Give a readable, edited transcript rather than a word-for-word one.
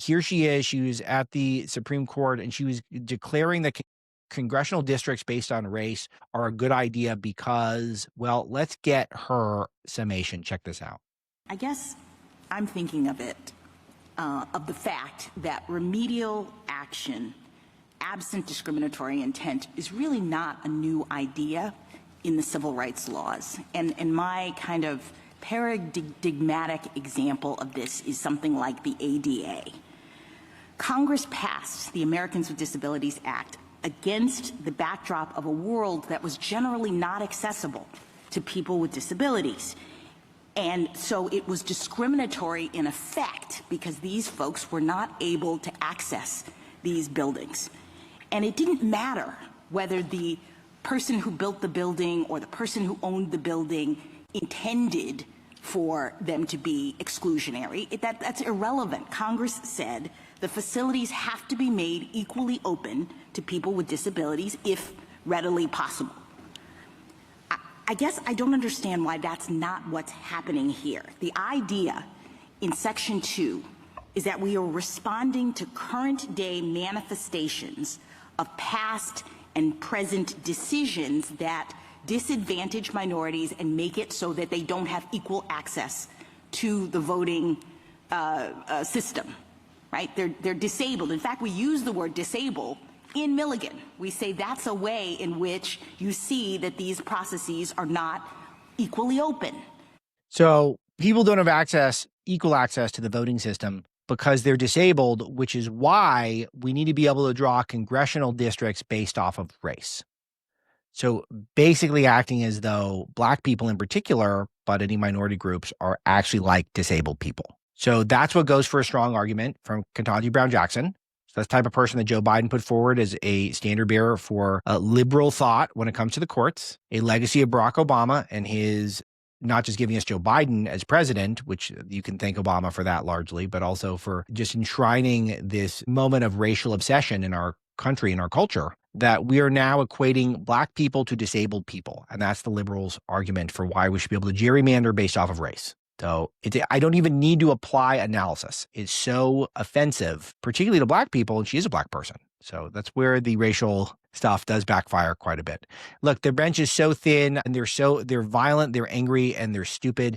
Here she is. She was at the Supreme Court and she was declaring that congressional districts based on race are a good idea because, well, let's get her summation. Check this out. I guess I'm thinking of the fact that remedial action, absent discriminatory intent, is really not a new idea in the civil rights laws. And my kind of paradigmatic example of this is something like the ADA. Congress passed the Americans with Disabilities Act against the backdrop of a world that was generally not accessible to people with disabilities. And so it was discriminatory in effect because these folks were not able to access these buildings. And it didn't matter whether the person who built the building or the person who owned the building intended for them to be exclusionary. That's irrelevant. Congress said the facilities have to be made equally open to people with disabilities if readily possible. I guess I don't understand why that's not what's happening here. The idea in Section 2 is that we are responding to current day manifestations of past and present decisions that disadvantage minorities and make it so that they don't have equal access to the voting system, right? They're disabled. In fact, we use the word disable in Milligan. We say that's a way in which you see that these processes are not equally open. So people don't have equal access to the voting system because they're disabled, which is why we need to be able to draw congressional districts based off of race. So basically acting as though Black people in particular, but any minority groups, are actually like disabled people. So that's what goes for a strong argument from Ketanji Brown Jackson. So that's the type of person that Joe Biden put forward as a standard bearer for liberal thought when it comes to the courts, a legacy of Barack Obama and his not just giving us Joe Biden as president, which you can thank Obama for that largely, but also for just enshrining this moment of racial obsession in our country and our culture, that we are now equating Black people to disabled people. And that's the liberals' argument for why we should be able to gerrymander based off of race. So I don't even need to apply analysis. It's so offensive, particularly to Black people, and she is a Black person. So that's where the racial stuff does backfire quite a bit. Look, their bench is so thin and they're violent, they're angry, and they're stupid.